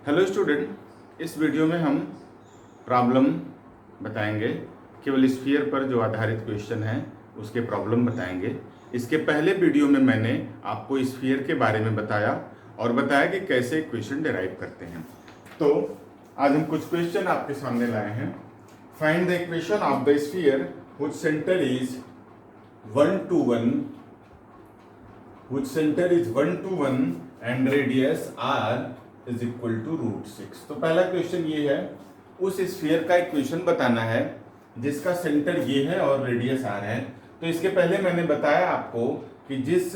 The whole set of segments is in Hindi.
हेलो स्टूडेंट, इस वीडियो में हम प्रॉब्लम बताएंगे। केवल स्फीयर पर जो आधारित क्वेश्चन है उसके प्रॉब्लम बताएंगे। इसके पहले वीडियो में मैंने आपको स्फीयर के बारे में बताया और बताया कि कैसे क्वेश्चन डिराइव करते हैं। तो आज हम कुछ क्वेश्चन आपके सामने लाए हैं। Find the equation of the sphere which centre is 1 to 1 which center is 1 to 1 and radius r is equal to √6। तो पहला क्वेश्चन ये है, उस स्फीयर का इक्वेशन बताना है जिसका सेंटर ये है और रेडियस r है। तो इसके पहले मैंने बताया आपको कि जिस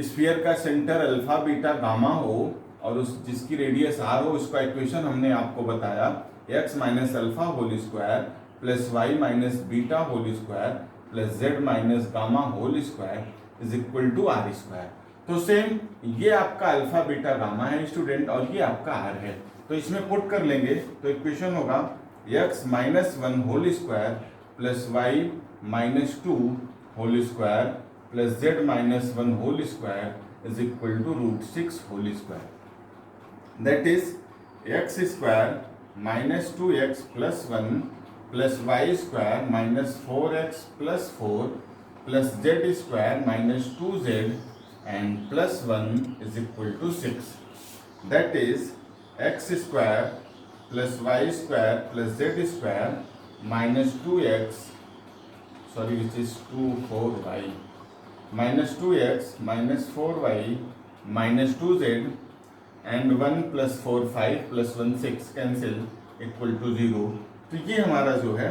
स्फीयर का सेंटर अल्फा बीटा गामा हो और उस जिसकी रेडियस r हो, उसका इक्वेशन हमने आपको बताया x minus alpha whole square plus y minus beta whole square plus z minus gamma whole square is equal to r square. तो सेम ये आपका अल्फा बीटा गामा है स्टूडेंट और ये आपका आर है। तो इसमें पुट कर लेंगे तो इक्वेशन होगा x minus 1 whole square plus y minus 2 whole square plus z minus 1 whole square is equal to √6 whole square. That is x square minus 2x plus 1 plus y square minus 4x plus 4 plus z square minus 2z and plus 1 is equal to 6। That is x square plus y square plus z square minus 2x sorry which is 4y minus 2x minus 4y minus 2z and 1 plus 4 5 plus 1 6 cancel equal to 0। तो ये हमारा जो है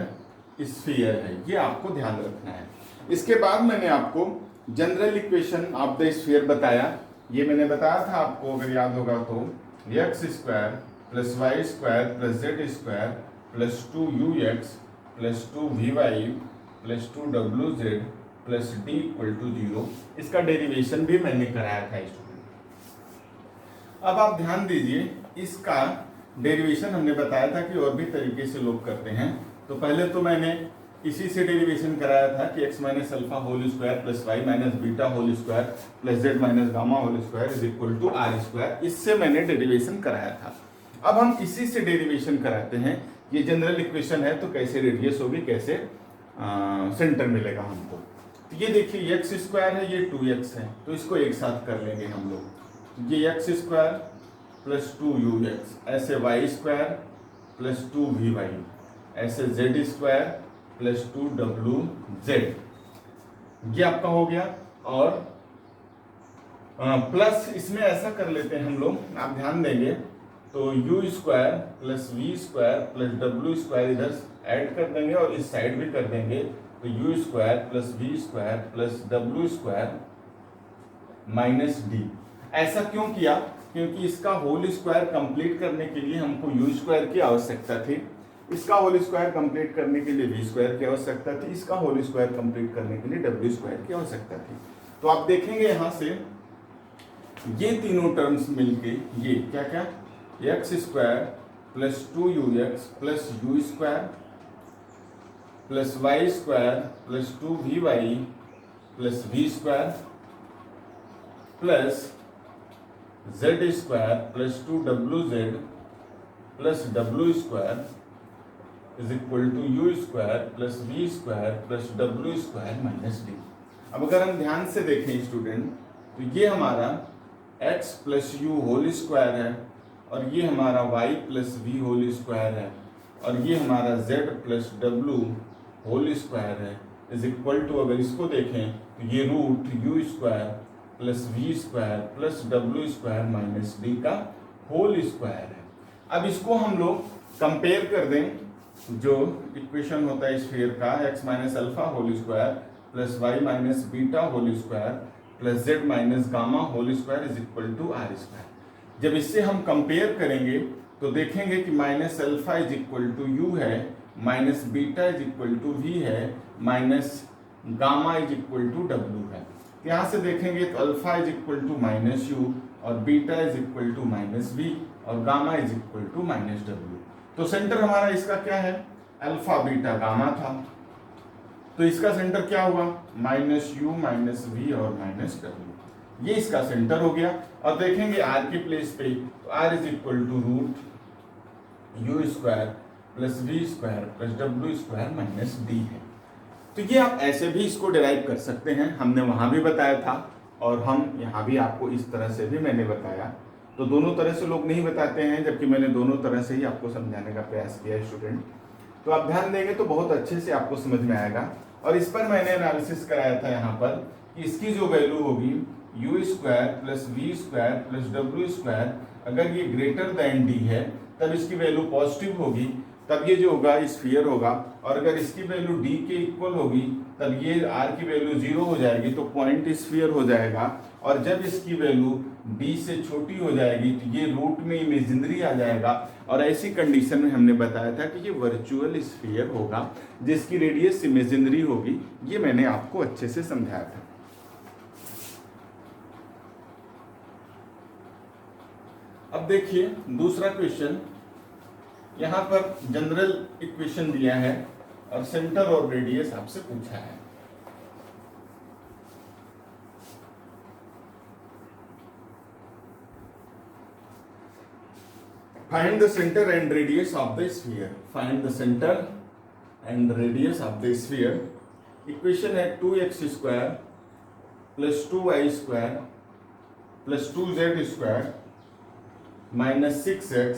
स्फीयर है, ये आपको ध्यान रखना है। इसके बाद मैंने आपको general equation of the sphere बताया। ये मैंने बताया था आपको, अगर याद होगा तो x square plus y square plus z square plus 2ux plus 2vy plus 2wz plus d equal to 0। इसका डेरिवेशन भी मैंने कराया था स्टूडेंट। अब आप ध्यान दीजिए, इसका डेरिवेशन हमने बताया था कि और भी तरीके से लोग करते हैं। तो पहले तो मैंने इसी से डेरिवेशन कराया था कि x minus alpha whole square plus y minus beta whole square plus z minus gamma whole square is equal to r square. इससे मैंने डेरिवेशन कराया था। अब हम इसी से डेरिवेशन कराते हैं। ये जनरल इक्वेशन है, तो कैसे रेडियस होगी, कैसे सेंटर मिलेगा हमको। तो ये देखिए एक्स स्क्वायर है, ये 2x है, तो इसको एक साथ कर लेंगे हम लोग। ये एक्स स्क्वायर प्लस 2ux, ऐसे वाई स्क्वायर प्लस 2vy, ऐसे जेड स्क्वायर प्लस 2wz, ये आपका हो गया। और प्लस इसमें ऐसा कर लेते हैं हम लोग, आप ध्यान देंगे तो u square plus v square plus w square इधर ऐड कर देंगे और इस साइड भी कर देंगे। तो u square plus v square plus w square minus D. ऐसा क्यों किया? क्योंकि इसका होल स्क्वायर कंप्लीट करने के लिए हमको u स्क्वायर की आवश्यकता थी, इसका होल स्क्वायर कंप्लीट करने के लिए v स्क्वायर की आवश्यकता थी, इसका होल स्क्वायर कंप्लीट करने के लिए w स्क्वायर की आवश्यकता थी। तो आप देखेंगे यहाँ से ये तीनों टर्म्स मिलके ये क्या क्या, x square plus 2ux plus u square plus y square plus 2vy plus v square plus z square plus 2wz plus w square is equal to u square plus v square plus डब्ल्यू स्क्वायर माइनस डी। अब अगर हम ध्यान से देखें स्टूडेंट, तो ये हमारा x plus u whole square है और ये हमारा y plus v whole square है और ये हमारा z प्लस डब्ल्यू होल स्क्वायर है इज इक्वल टू, अगर इसको देखें तो ये root u square plus v square plus डब्ल्यू स्क्वायर माइनस डी का होल स्क्वायर है। अब इसको हम लोग कंपेयर कर दें, जो इक्वेशन होता है स्फीयर का x minus alpha whole square plus y minus beta whole square plus z minus gamma whole square is equal to r square. जब इससे हम कंपेयर करेंगे तो देखेंगे कि minus alpha is equal to u है, minus beta is equal to v है, minus gamma is equal to डब्ल्यू है। यहाँ से देखेंगे तो alpha is equal to minus u और beta is equal to minus we और gamma is equal to minus डब्ल्यू। तो सेंटर हमारा इसका क्या है, अल्फा बीटा गामा था, तो इसका सेंटर क्या हुआ, माइनस यू माइनस वी और माइनस डब्ल्यू। ये इसका सेंटर हो गया। और देखेंगे आर के प्लेस पे, तो r is equal to root u square plus v square plus डब्ल्यू स्क्वायर माइनस डी है। तो ये आप ऐसे भी इसको डिराइव कर सकते हैं, हमने वहाँ भी बताया था और हम यहाँ भी आपको इस तरह से भी मैंने बताया। तो दोनों तरह से लोग नहीं बताते हैं, जबकि मैंने दोनों तरह से ही आपको समझाने का प्रयास किया है स्टूडेंट। तो आप ध्यान देंगे तो बहुत अच्छे से आपको समझ में आएगा। और इस पर मैंने एनालिसिस कराया था यहाँ पर कि इसकी जो वैल्यू होगी u square plus v square plus डब्ल्यू स्क्वायर, अगर ये ग्रेटर देन डी है तब इसकी वैल्यू पॉजिटिव होगी, तब ये जो होगा स्फीयर होगा। और अगर इसकी वैल्यू डी के इक्वल होगी तब ये आर की वैल्यू 0 हो जाएगी, तो पॉइंट स्फीयर हो जाएगा। और जब इसकी वैल्यू डी से छोटी हो जाएगी तो ये रूट में इमेजिनरी आ जाएगा। और ऐसी कंडीशन में हमने बताया था कि ये वर्चुअल स्फीयर होगा जिसकी रेडियस इमेजिनरी होगी। ये मैंने आपको अच्छे से समझाया था। अब देखिए दूसरा क्वेश्चन, यहाँ पर जनरल इक्वेशन दिया है और सेंटर और रेडियस आपसे पूछा है। Find the centre and radius of the sphere. Find the centre and radius of the sphere. Equation है 2x square plus 2y square plus 2z square minus 6x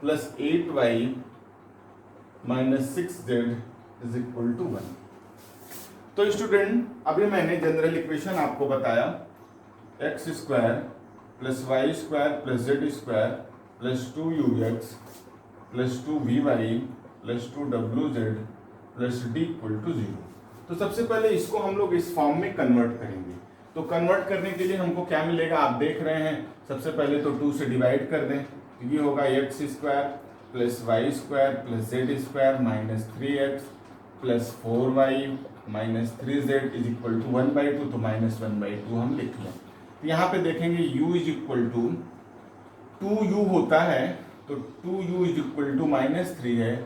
plus 8y minus 6z is equal to 1। तो स्टूडेंट अभी मैंने जनरल इक्वेशन आपको बताया, x square plus y square plus z square plus 2ux plus 2vy plus 2wz plus d equal to 0। तो सबसे पहले इसको हम लोग इस फॉर्म में कन्वर्ट करेंगे। तो कन्वर्ट करने के लिए हमको क्या मिलेगा, आप देख रहे हैं। सबसे पहले तो 2 से डिवाइड कर दें, तो ये होगा x square plus y square plus z square minus 3x plus 4y minus 3z is equal to 1/2, तो माइनस 1/2 हम लिख लें। तो यहाँ पे देखेंगे u is equal to 2u होता है, तो 2u is equal to minus 3 है,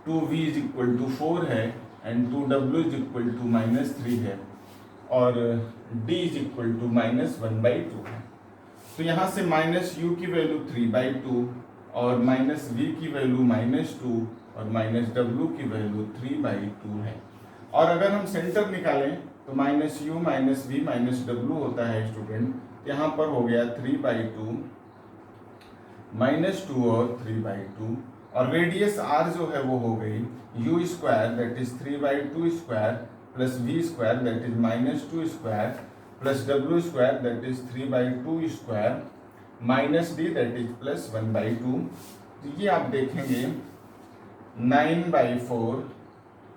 2v इज इक्वल टू 4 है and 2w is equal to minus 3 है और d is equal to minus 1/2 है। तो यहाँ से माइनस u की वैल्यू 3/2 और माइनस v की वैल्यू -2 और माइनस w की वैल्यू 3/2 है। और अगर हम सेंटर निकालें तो minus u minus v minus w होता है स्टूडेंट। यहाँ पर हो गया 3/2 -2 और 3/2 और रेडियस r जो है वो हो गई u square that is 3/2 square plus v square that is -2 square plus w square that is 3/2 square minus d that is plus 1/2। तो ये आप देखेंगे 9/4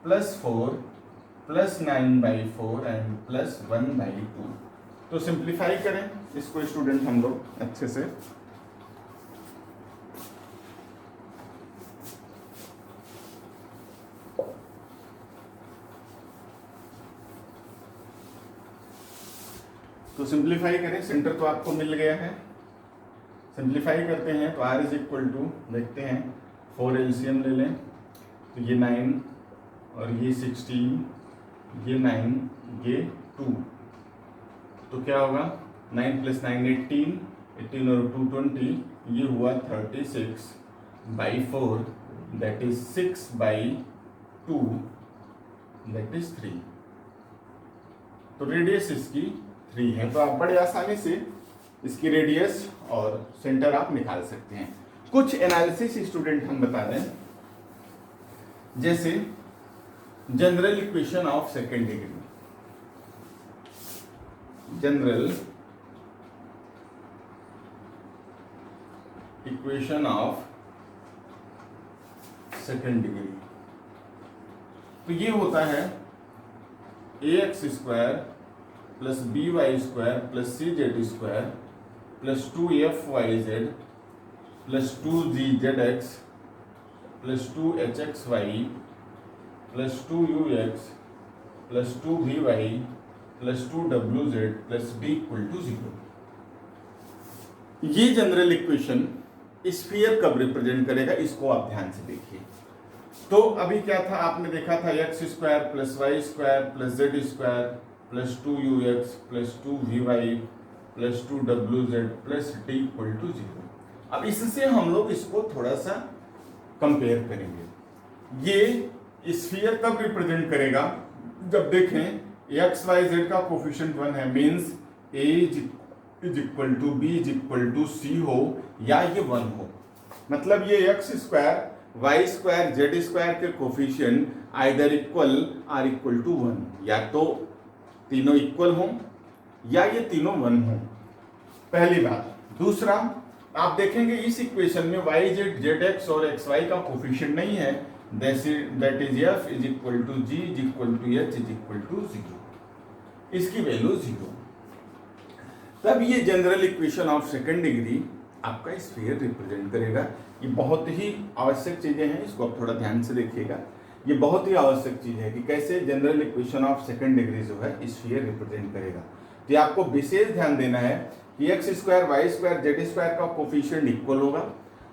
प्लस 4 प्लस 9/4 एंड प्लस 1/2। तो सिंप्लीफाई करें इसको स्टूडेंट हम लोग अच्छे से। तो सिंप्लीफाई करें, सेंटर तो आपको मिल गया है। सिंप्लीफाई करते हैं तो r इज इक्वल टू, देखते हैं 4 एलसीएम ले लें तो ये 9 और ये 16, ये 9, ये 2, तो क्या होगा 9 प्लस 9 18, 18 और 2 20, ये हुआ 36/4 दैट इज 6/2 दैट इज 3। तो रेडियस इसकी 3 है। तो आप बड़े आसानी से इसकी रेडियस और सेंटर आप निकाल सकते हैं। कुछ एनालिसिस स्टूडेंट हम बता दें, जैसे general equation of second degree. General equation of second degree, तो ये होता है ax square plus by square plus cz square plus 2fyz plus 2gzx plus 2hxy plus 2ux plus 2vy plus 2wz plus d equal to 0। ये जनरल इक्वेशन स्फीयर कब रिप्रेजेंट करेगा, इसको आप ध्यान से देखिए। तो अभी क्या था, आपने देखा था x square plus y square plus z square plus 2ux plus 2vy plus 2wz plus d equal to 0। अब इससे हम लोग इसको थोड़ा सा कंपेयर करेंगे। ये स्फीयर कब रिप्रेजेंट करेगा, जब देखें एक्स वाई जेड का कोफिशिएंट 1 है, means a is equal to b is equal to c हो या ये 1 हो। मतलब ये x square y square z square के coefficient either equal or equal to 1, या तो तीनों इक्वल हो या ये तीनों 1 हो, पहली बात। दूसरा, आप देखेंगे इस इक्वेशन में वाई जेड जेड एक्स और एक्स वाई का कोफिशिएंट नहीं है, that is f is equal to g is equal to h is equal to 0, इसकी वैल्यू 0। तब ये general equation of second degree आपका स्फीयर रिप्रेजेंट करेगा। ये बहुत ही आवश्यक चीजें हैं, इसको आप थोड़ा ध्यान से देखिएगा। ये बहुत ही आवश्यक चीज है कि कैसे general equation of second degree जो है स्फीयर रिप्रेजेंट करेगा। तो ये आपको विशेष ध्यान देना है कि x square y square z square का कोफिशिएंट इक्वल होगा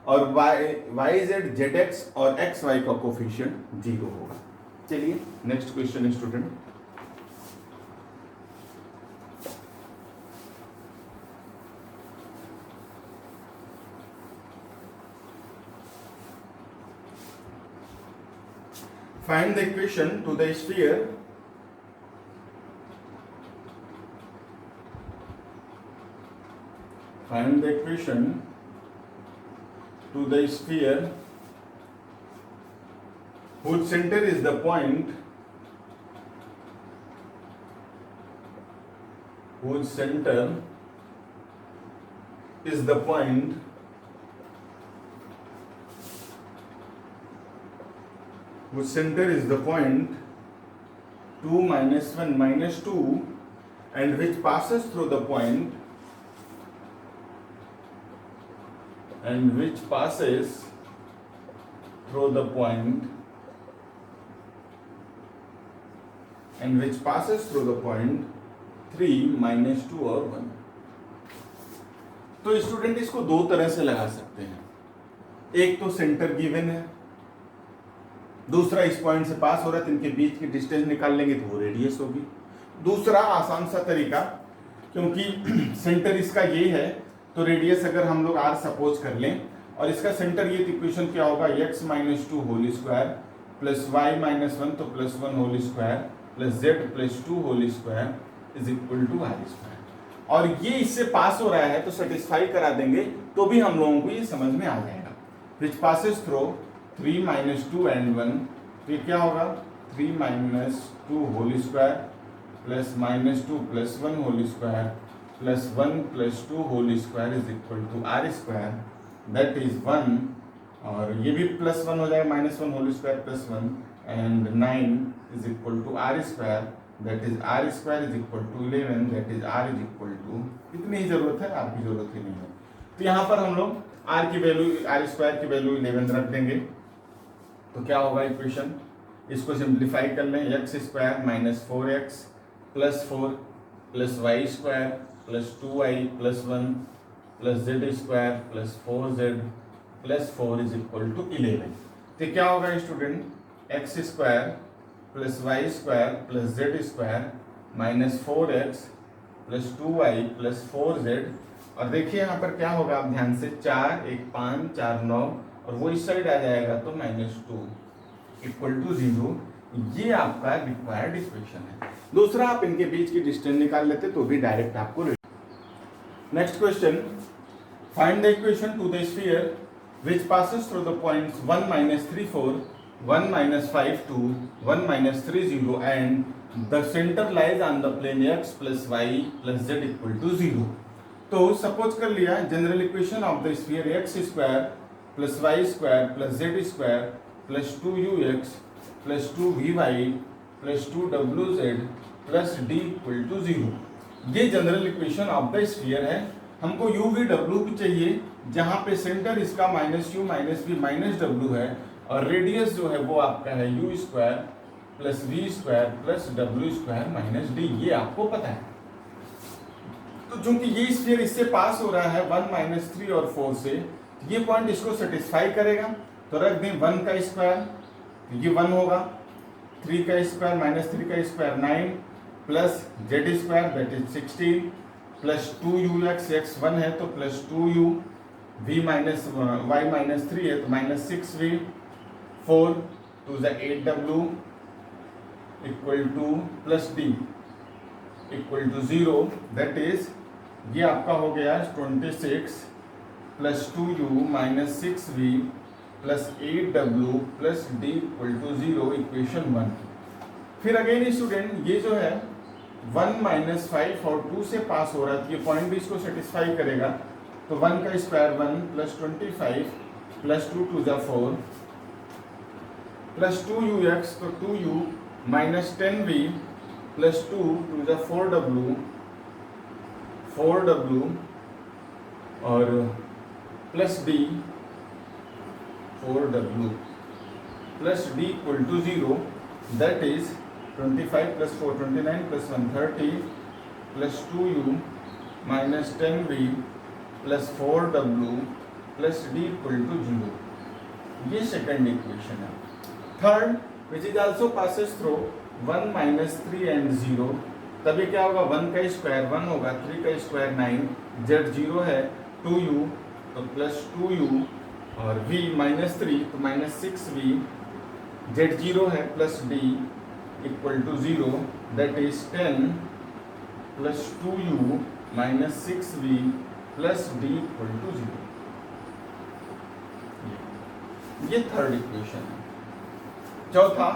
और वाई जेड जेड एक्स और एक्स वाई का कोफिशिएंट 0 होगा। चलिए next question student. Find the equation to the sphere whose center is the point whose center is the point whose center is the point 2 minus 1 minus 2 and which passes through the point and which passes through the point and which passes through the point 3 minus 2 और 1। तो स्टूडेंट इसको दो तरह से लगा सकते हैं। एक तो सेंटर गिवन है, दूसरा इस पॉइंट से पास हो रहा है, तो इनके बीच की डिस्टेंस निकाल लेंगे तो वो रेडियस होगी। दूसरा आसान सा तरीका, क्योंकि सेंटर इसका ये है तो रेडियस अगर हम लोग r सपोज कर लें और इसका सेंटर ये, इक्वेशन क्या होगा, x minus 2 whole square plus y minus 1 तो plus 1 whole square plus z plus 2 whole square is equal to r square. और ये इससे पास हो रहा है तो सेटिस्फाई करा देंगे तो भी हम लोगों को ये समझ में आ जाएगा। Which passes through 3 minus 2 and 1, तो ये क्या होगा 3 minus 2 whole square plus minus 2 plus 1 whole square plus 1 plus 2 whole square is equal to r square, that is 1, और ये भी प्लस 1 हो जाएगा, minus 1 whole square plus 1 and 9 is equal to r square, that is r square is equal to 11, that is r is equal to, इतनी ही जरूरत है, आर की जरूरत ही नहीं है। तो यहाँ पर हम लोग आर की वैल्यू, आर स्क्वायर की वैल्यू 11 रख देंगे, तो क्या होगा इक्वेशन, इसको सिंप्लीफाई कर लें, x square minus 4x plus 4 plus y square plus 2y plus 1 plus z square plus 4z plus 4 is equal to 11। तो क्या होगा student, x square plus y square plus z square minus 4x plus 2y plus 4z, और देखिए यहाँ पर क्या होगा, आप ध्यान से 4 1 5 4 9 और वो इस साइड आ जाएगा तो -2 इक्वल टू 0। ये आपका रिक्वायर्ड इक्वेशन है। दूसरा, आप इनके बीच की डिस्टेंस निकाल लेते तो भी डायरेक्ट आपको। Next question, find the equation to the sphere which passes through the points 1 minus 3 4 1 minus 5 2 1 minus 3 0 and the centre lies on the plane x plus y plus z equal to 0। तो सपोज कर लिया general equation of the sphere x square plus y square plus z square plus 2ux plus 2vy plus 2wz plus d equal to 0। ये general equation of the sphere है। हमको u v w भी चाहिए, जहाँ पे सेंटर इसका minus u minus v minus डब्ल्यू है और रेडियस जो है वो आपका है u square plus v square plus डब्ल्यू स्क्वायर माइनस डी, ये आपको पता है। तो चूंकि ये स्फीयर इससे पास हो रहा है 1 माइनस 3 और 4 से, ये पॉइंट इसको सेटिस्फाई करेगा, तो रख दें 1 का स्क्वायर, ये 1 होगा, 3 का स्क्वायर माइनस 3 का square 9 plus z square that is 16 plus 2ux, x 1 है तो plus 2u, v minus y minus 3 है तो minus 6v, 4 to the 8w equal to plus d equal to 0, that is ये आपका हो गया 26 plus 2u minus 6v plus 8w plus d equal to 0, equation 1। फिर अगेन स्टूडेंट ये जो है 1 माइनस 5 और 2 से पास हो रहा है तो ये पॉइंट भी इसको सेटिस्फाई करेगा, तो 1 का square 1 plus 25 plus 2 to the 4 plus 2ux तो 2u minus 10v plus 2 to the 4w और plus d 4w plus d equal to 0, that is 25 plus 4 29 plus 1 30 plus 2u minus 10v plus 4w plus d equal to 0। ये सेकंड इक्वेशन है। Third which is also passes through 1 minus 3 and 0, तभी क्या होगा 1 का स्क्वायर 1 होगा, 3 का स्क्वायर 9, z 0 है 2u तो प्लस 2u और v माइनस 3 तो माइनस 6v, z 0 है plus d equal to 0, that is 10 plus 2u minus 6v plus d equal to 0। ये थर्ड इक्वेशन है। चौथा,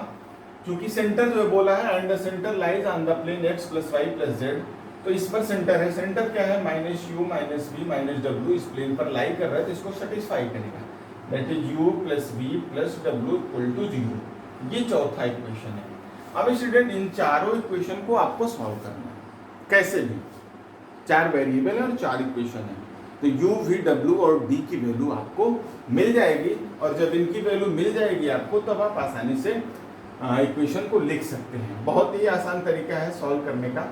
क्योंकि सेंटर जो है बोला है and the centre lies on the plane x plus y plus z, तो इस पर सेंटर है। सेंटर क्या है minus u minus v minus डब्ल्यू, इस प्लेन पर लाई कर रहा है तो इसको सेटिस्फाई करेगा, that is u plus v plus डब्ल्यू इक्वल टू 0। ये चौथा इक्वेशन है। अब स्टूडेंट इन चारों इक्वेशन को आपको सॉल्व करना है, कैसे भी 4 वेरिएबल है और 4 इक्वेशन है, तो u v w और d की वैल्यू आपको मिल जाएगी, और जब इनकी वैल्यू मिल जाएगी आपको तब आप आसानी से इक्वेशन को लिख सकते हैं। बहुत ही आसान तरीका है सॉल्व करने का,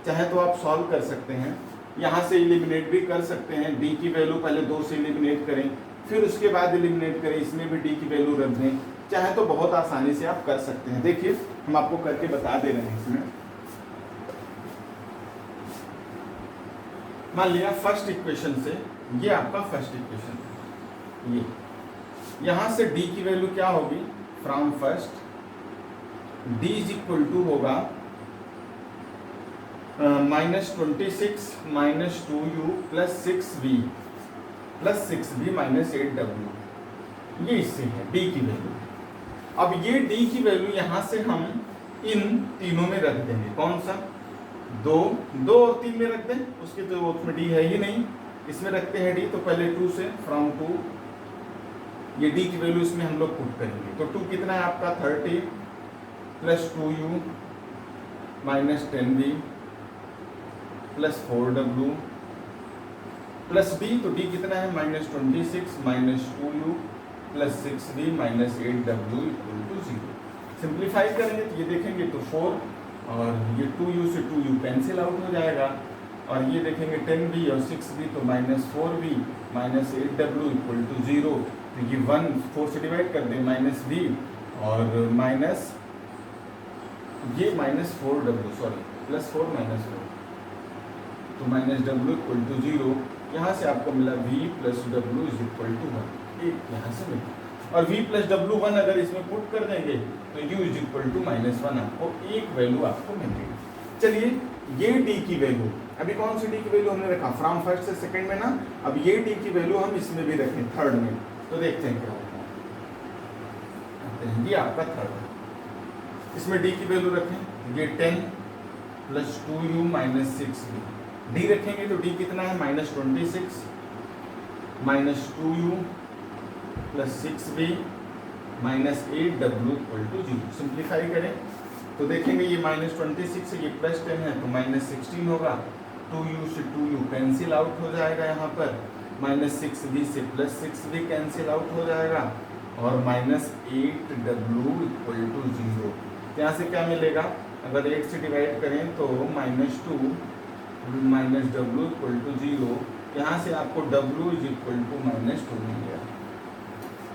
चाहे तो आप सॉल्व कर सकते हैं, यहाँ से एलिमिनेट भी कर सकते हैं। d की वैल्यू पहले 2 से एलिमिनेट करें, फिर उसके बाद एलिमिनेट करें, इसमें भी d की वैल्यू रख दें, चाहे तो बहुत आसानी से आप कर सकते हैं। देखिए हम आपको करके बता दे रहे हैं। इसमें मान लिया फर्स्ट इक्वेशन से, ये आपका फर्स्ट इक्वेशन है, ये यहां से d की वैल्यू क्या होगी, from first d is equal to होगा minus 26 minus 2u plus 6v minus 8w, ये इससे है d की वैल्यू। अब ये d की वैल्यू यहां से हम इन तीनों में रख देंगे, कौन सा 2 और 3 में रख दें, उसके तो उसमें d है ही नहीं, इसमें रखते हैं d, तो पहले 2 से फ्रॉम 2 ये d की वैल्यू इसमें हम लोग पुट करेंगे, तो 2 कितना है आपका 30 plus 2u minus 10v plus 4w plus d, तो d कितना है minus 26 minus 2u plus 6v minus 8w equal to 0। Simplify करेंगे तो ये देखेंगे तो 4 और ये 2u से 2u कैंसिल आउट हो जाएगा, और ये देखेंगे 10v और 6v तो minus 4v minus 8w equal to 0, तो ये 1 4 से डिवाइड कर दें माइनस v और माइनस ये minus 4w sorry plus 4 minus 4, तो माइनस w इक्वल टू 0। यहाँ से आपको मिला v plus w is equal to 1, एक यहाँ से मिला, और v प्लस w 1 अगर इसमें पुट कर देंगे तो u is equal to minus 1, आपको एक वैल्यू आपको मिलेगी। चलिए ये d की वैल्यू, अभी कौन सी d की वैल्यू हमने रखा फ्रॉम फर्स्ट से सेकंड में ना, अब ये d की वैल्यू हम इसमें भी रखें थर्ड में, तो देखते हैं क्या होता है। ये आपका थर्ड है, इसमें d की वैल्यू रखें, ये 10 plus 2u minus 6v, d रखेंगे तो d कितना है minus 26 minus 2u plus 6v minus 8w equal to 0। Simplify करें तो देखेंगे ये माइनस 26 से ये प्लस 10 है तो माइनस 16 होगा, 2u से 2u कैंसिल आउट हो जाएगा, यहाँ पर माइनस 6v से प्लस 6v कैंसिल आउट हो जाएगा, और माइनस 8w इक्वल टू 0। यहाँ से क्या मिलेगा, अगर 8 से डिवाइड करें तो minus 2 minus w equal to 0, यहाँ से आपको w is equal to minus 2 मिल गया,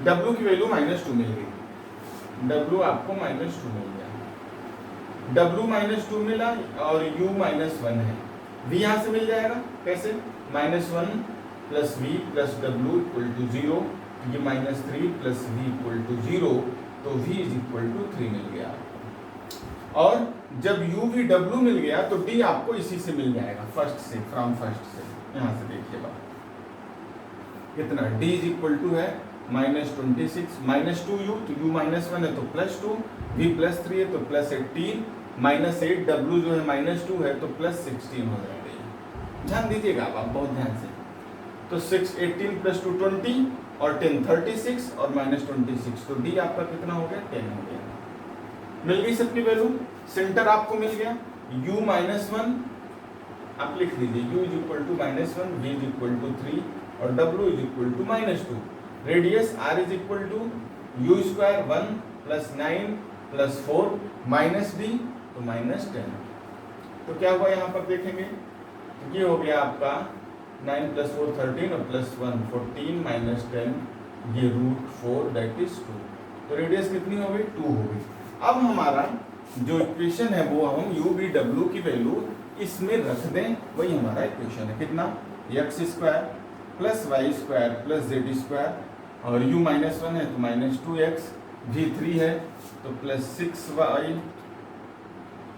w की वैल्यू माइनस 2 मिल गई, w आपको माइनस 2 मिल गया। W माइनस टू मिला और U माइनस वन है, V यहाँ से मिल जाएगा कैसे, -1 plus V plus W equal to 0, ये -3 प्लस V इक्वल टू 0, तो V इज इक्वल टू 3 मिल गया। और जब U V W मिल गया तो D आपको इसी से मिल जाएगा, फर्स्ट से, फ्रॉम फर्स्ट से। यहाँ से देखिएगा कितना, D इज इक्वल टू है -26, -2U, तो U -1 है तो +2, V +3 है तो +18, -8 W जो है -2 है तो +16 हो जाएगा। ध्यान दीजिएगा आप बहुत ध्यान से। तो 18 + 2 20 और 10 36 और -26, तो D आपका कितना हो गया, 10 हो गया। मिल गई सबकी वैल्यू, सेंटर आपको मिल गया। U -1 आप लिख दीजिए, U is equal to -1, V is equal to 3 और W is equal to -2। Radius R is equal to U square 1 + 9 + 4 -D तो -10। तो क्या हुआ यहाँ पर देखेंगे, तो ये हो गया आपका 9 + 4 13 और +1 14 -10, ये √4 दैट इज 2। तो रेडियस कितनी हो गई, 2 हो गई। अब हमारा जो इक्वेशन है वो हम U V W की वैल्यू इसमें रख दें, वही हमारा इक्वेशन है। कितना, x² + y² + z² और U -1 है तो -2x, V 3 है तो +6y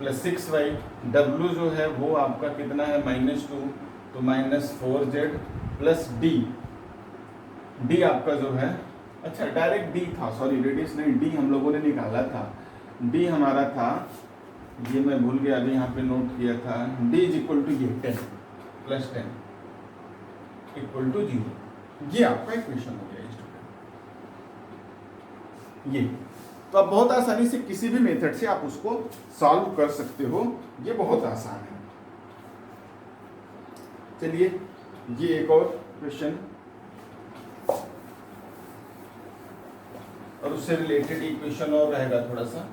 + 6y, W जो है वो आपका कितना है -2 तो -4z + D आपका जो है, अच्छा डायरेक्ट D था, सॉरी रेडियस नहीं, D हम लोगों ने निकाला था, D हमारा था, ये मैं भूल गया अभी यहाँ पे नोट किया था, D इज इक्वल टू ये 10 + 10 इक्वल टू 0, ये आपका इक्वेशन हो गया स्टूडेंट। ये तो आप बहुत आसानी से किसी भी मेथड से आप उसको सॉल्व कर सकते हो, ये बहुत आसान है। चलिए ये एक और क्वेश्चन और उससे रिलेटेड इक्वेशन और रहेगा थोड़ा सा।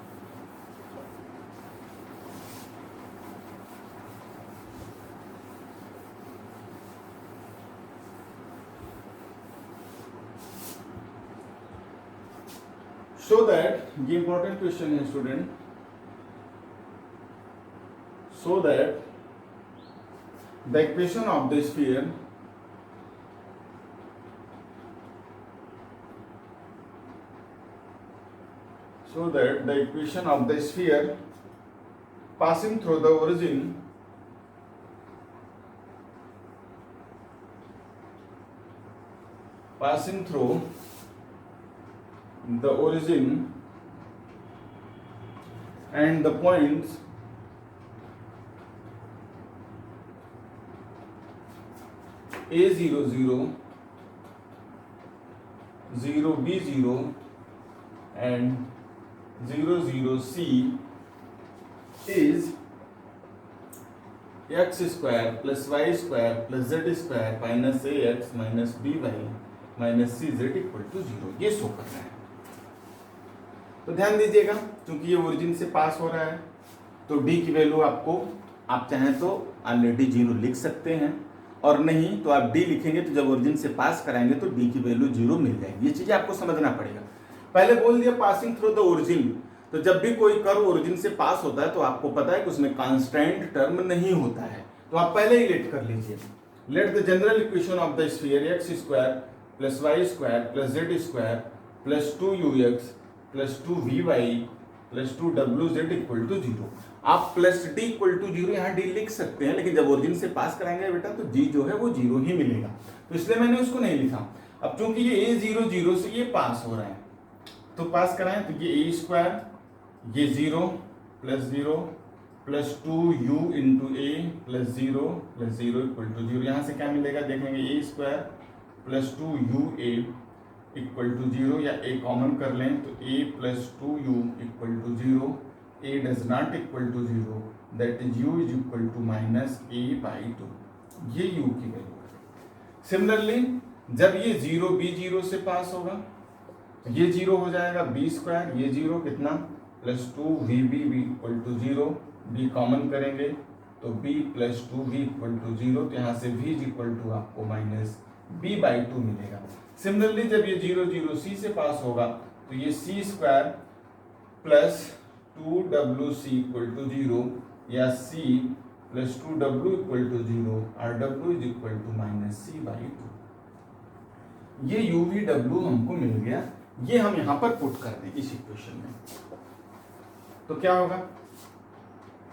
So that ये important question है student, so that the equation of the sphere passing through the origin and the points A00, 0B0 and 00C is x² + y² + z² -ax - by - cz = 0, ये शो करना है। तो ध्यान दीजिएगा, क्योंकि ये ओरिजिन से पास हो रहा है तो D की वैल्यू आपको, आप चाहें तो ऑलरेडी 0 लिख सकते हैं, और नहीं तो आप D लिखेंगे तो जब ओरिजिन से पास कराएंगे तो D की वैल्यू 0 मिल जाएगी। ये चीज़ आपको समझना पड़ेगा। पहले बोल दिया पासिंग थ्रू द ओरिजिन, तो जब भी कोई कर्व ओरिजिन से पास होता है तो आपको पता है कि उसमें कांस्टेंट टर्म नहीं होता है, तो आप पहले ही लेट कर लीजिए। Let the general equation of the sphere x² + y² + z² + 2ux + 2vy + 2wz = 0। आप +d = 0 यहाँ d लिख सकते हैं, लेकिन जब ओरिजिन से पास कराएंगे बेटा तो g जो है वो 0 ही मिलेगा, तो इसलिए मैंने उसको नहीं लिखा। अब चूंकि ये a0 0 से ये पास हो रहा है तो पास कराएं, तो ये a² ये 0 + 0 + 2u × a + 0 + 0 = 0। यहाँ से क्या मिलेगा देखेंगे, a² + 2ua = 0, या a कॉमन कर लें तो a + 2u = 0, a does not equal to 0, that is u is equal to -a/2, ये u की वैल्यू है। सिमिलरली जब ये 0b0 से पास होगा ये 0 हो जाएगा, b², ये 0 कितना + 2vb = 0, b कॉमन करेंगे तो b + 2v = 0, तो यहाँ से v = आपको -b/2 मिलेगा। सिमिलरली जब ये 0 0 c से पास होगा तो ये c² + 2wc इक्वल टू 0 या c plus 2w equal to 0 और w is equal to minus c/2। ये uv/w हमको मिल गया, ये हम यहाँ पर पुट कर दें इस इक्वेशन में। तो क्या होगा,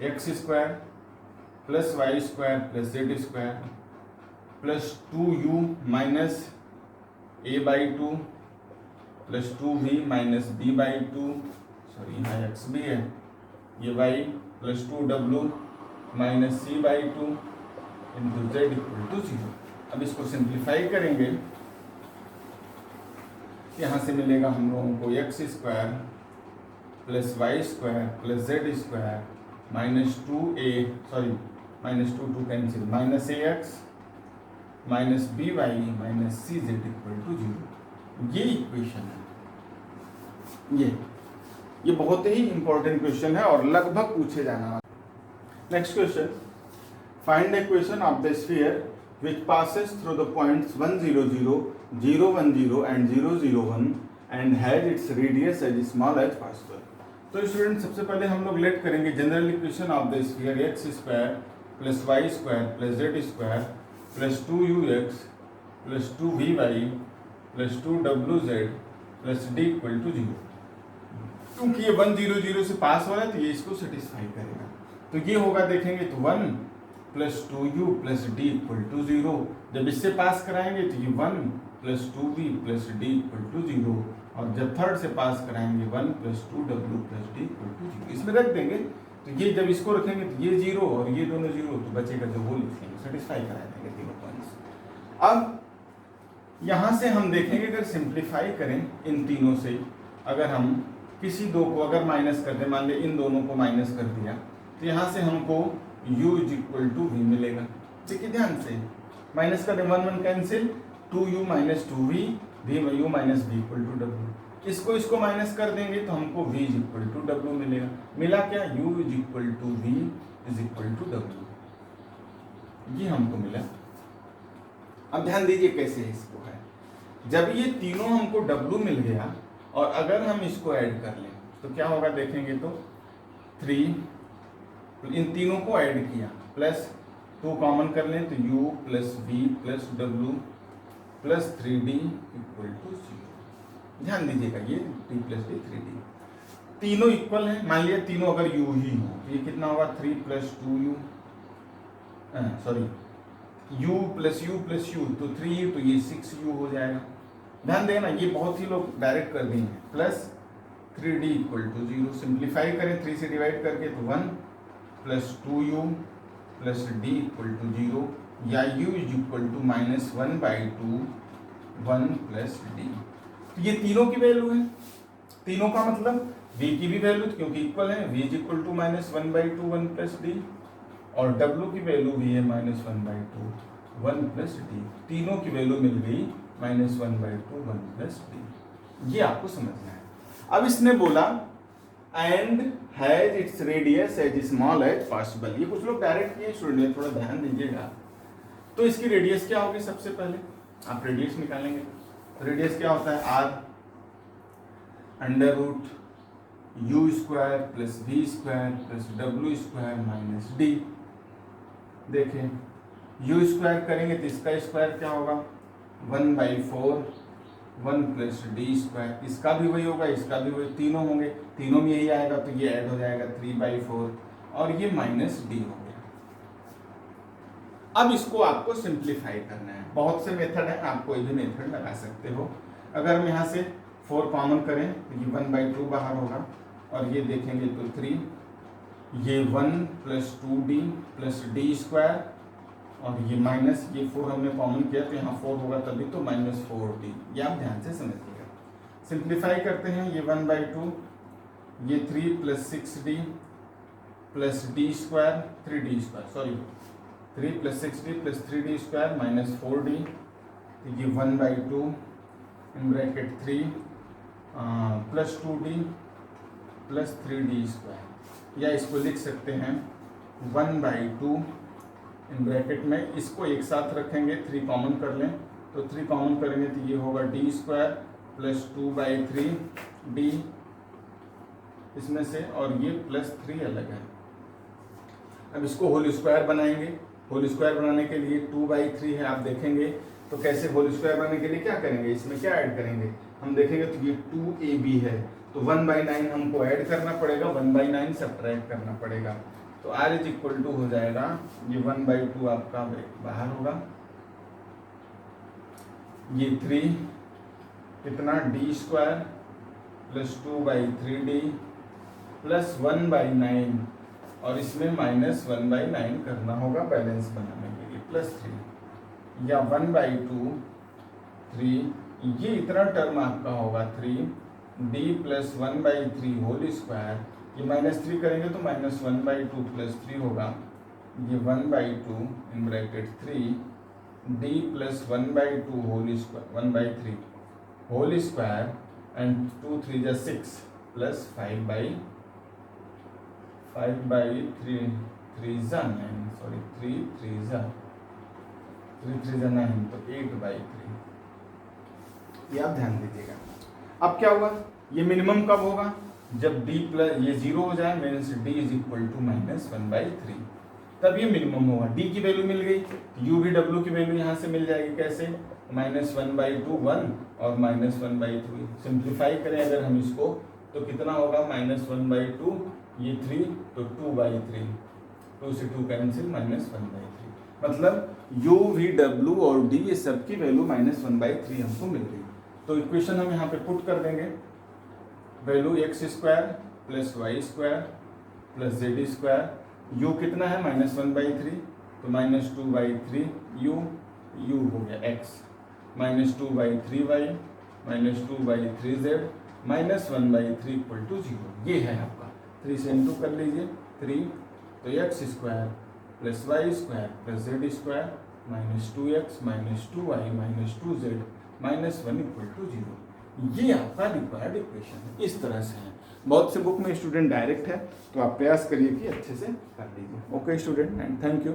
x square plus y square plus z square plus 2u minus a/2 plus 2v minus b/2, sorry यहाँ x भी है, ये y plus 2w minus c/2 into z equal to 0। अब इसको सिंप्लीफाई करेंगे, यहाँ से मिलेगा हम लोगों को x square plus y square plus z square minus 2a, sorry minus 2 cancel, minus ax minus by minus c z equal to 0। ये इक्वेशन है, ये बहुत ही इंपॉर्टेंट क्वेश्चन है और लगभग पूछे जाना वाला। Next question, find the equation of the sphere which passes through the points 1 0 0 0 1 0 and 0 0 1 and has its radius as small as possible। तो स्टूडेंट सबसे पहले हम लोग लेट करेंगे general equation of the sphere x square plus y square plus z square plus 2ux plus 2vy plus 2wz plus d equal to 0। क्योंकि ये 1 0 0 से पास हो रहा है तो ये इसको सेटिस्फाई करेगा। तो ये होगा, देखेंगे तो 1 plus 2u plus d equal to 0। जब इससे पास कराएंगे तो ये 1 plus 2v plus d equal to 0, और जब थर्ड से पास कराएंगे 1 plus 2w plus d equal to 0। इसमें रख देंगे, तो ये जब इसको रखेंगे तो ये 0 और ये दोनों 0, तो बचेगा जो वो लिखेंगे, सेटिस्फाई करा देंगे तीनों पॉइंट्स। अब यहाँ से हम देखेंगे, अगर सिंप्लीफाई करें इन तीनों से, अगर हम किसी दो को अगर माइनस कर दें, मान लें इन दोनों को माइनस कर दिया, तो यहाँ से हमको u is equal to v मिलेगा। देखिए ध्यान से, माइनस कर 1 1 cancel, 2u minus 2v u minus v equal to w। इसको माइनस कर देंगे तो हमको v is equal to w मिलेगा। मिला क्या, u is equal to v is equal to w, ये हमको मिला। अब ध्यान दीजिए कैसे इसको है, जब ये तीनों हमको w मिल गया और अगर हम इसको ऐड कर लें तो क्या होगा, देखेंगे तो 3, इन तीनों को ऐड किया प्लस 2 कॉमन कर लें तो u plus v plus w plus 3d equal to 0। ध्यान दीजिएगा, ये d प्लस d 3d तीनों इक्वल हैं। मान लिया तीनों अगर u ही हो तो ये कितना होगा, 3 plus 2u, sorry u plus u तो 3u, तो ये 6u हो जाएगा। ध्यान देना, ये बहुत ही लोग डायरेक्ट कर दिए हैं, plus 3d equal to 0। Simplify करें 3 से डिवाइड करके तो 1 plus 2u plus d equal to 0, या u is equal to minus 1/2 1 plus d। तो ये तीनों की वैल्यू है, तीनों का मतलब v की भी वैल्यू क्योंकि इक्वल है, v is equal to minus 1/2 1 plus d, और w की वैल्यू भी है माइनस 1/2 1 प्लस d। तीनों की वैल्यू मिल गई माइनस 1/2 1 प्लस d। ये आपको समझना है। अब इसने बोला and has its radius as small as possible. ये कुछ लोग डायरेक्ट किए स्टूडेंट, थोड़ा ध्यान दीजिएगा। तो इसकी रेडियस क्या होगी, सबसे पहले आप रेडियस निकालेंगे। रेडियस क्या होता है, r under root u square plus v square plus w square minus d। देखें u स्क्वायर करेंगे तो इसका स्क्वायर क्या होगा, 1/4 1 प्लस डी स्क्वायर, इसका भी वही होगा, इसका भी वही, तीनों होंगे, तीनों में यही आएगा तो ये ऐड हो जाएगा 3/4 और ये माइनस डी हो गया। अब इसको आपको सिंप्लीफाई करना है। बहुत से मेथड है, आप कोई भी मेथड लगा सकते हो। अगर हम यहाँ से 4 कॉमन करें तो ये 1/2 बाहर होगा, और ये देखेंगे तो 3, ये 1 plus 2d plus D square, और ये माइनस, ये 4 हमने कॉमन किया तो यहाँ 4 होगा तभी तो माइनस 4d। ये आप ध्यान से समझिएगा। सिंप्लीफाई करते हैं, ये 1/2, ये 3 plus 6d plus D square 3d square, sorry 3 plus 6d plus 3d square minus 4d, तो ये 1/2 in bracket 3 plus 2d plus 3d square, या इसको लिख सकते हैं 1/2 इन ब्रैकेट में, इसको एक साथ रखेंगे, 3 कॉमन कर लें तो 3 कॉमन करेंगे तो ये होगा डी स्क्वायर प्लस 2/3d इसमें से, और ये +3 अलग है। अब इसको होल स्क्वायर बनाएंगे। होल स्क्वायर बनाने के लिए 2/3 है, आप देखेंगे तो कैसे होल स्क्वायर बनाने के लिए क्या करेंगे, इसमें क्या ऐड करेंगे हम देखेंगे तो ये 2ab है, तो 1/9 हमको ऐड करना पड़ेगा, 1/9 सब्ट्रैक्ट करना पड़ेगा। तो r = हो जाएगा ये 1/2 आपका बाहर होगा, ये 3 कितना d² + 2/3d + 1/9, और इसमें -1/9 करना होगा बैलेंस बनाने के लिए, +3 या 1/2 3, ये इतना टर्म आपका होगा 3d + 1/3 होल स्क्वायर, ये -3 करेंगे तो -1/2 + 3 होगा, ये 1/2 in bracket 3d + 1/2 whole square 1/3 whole square and 2 3 जा 6 + 5/3 3 जा 9, सॉरी 3 जा 9, तो 8/3, ये आप ध्यान दीजिएगा। अब क्या हुआ, ये मिनिमम कब होगा, जब d + ये 0 हो जाए, मीन्स d = -1/3, तब ये मिनिमम होगा। d की वैल्यू मिल गई, u भी w की वैल्यू यहाँ से मिल जाएगी, कैसे, -1/2 1 और -1/3, सिंप्लीफाई करें अगर हम इसको तो कितना होगा, -1/2 ये 3 तो 2/3, 2 से 2 कैंसिल, -1/3, मतलब u v w और d ये सब की वैल्यू -1/3 हमको मिल गई। तो इक्वेशन हम यहाँ पे पुट कर देंगे, value x² + y² + z², u कितना है -1/3, तो -2/3 u हो गया x, -2/3y -2/3z -1/3 = 0, ये है आपका। 3 से इंटू कर लीजिए, 3 तो x² + y² + z² -2x -2y -2z -1 = 0, ये आपका रिक्वायर्ड इक्वेशन है। इस तरह से है, बहुत से बुक में स्टूडेंट डायरेक्ट है, तो आप प्रयास करिए कि अच्छे से कर लीजिए। Okay student, and thank you.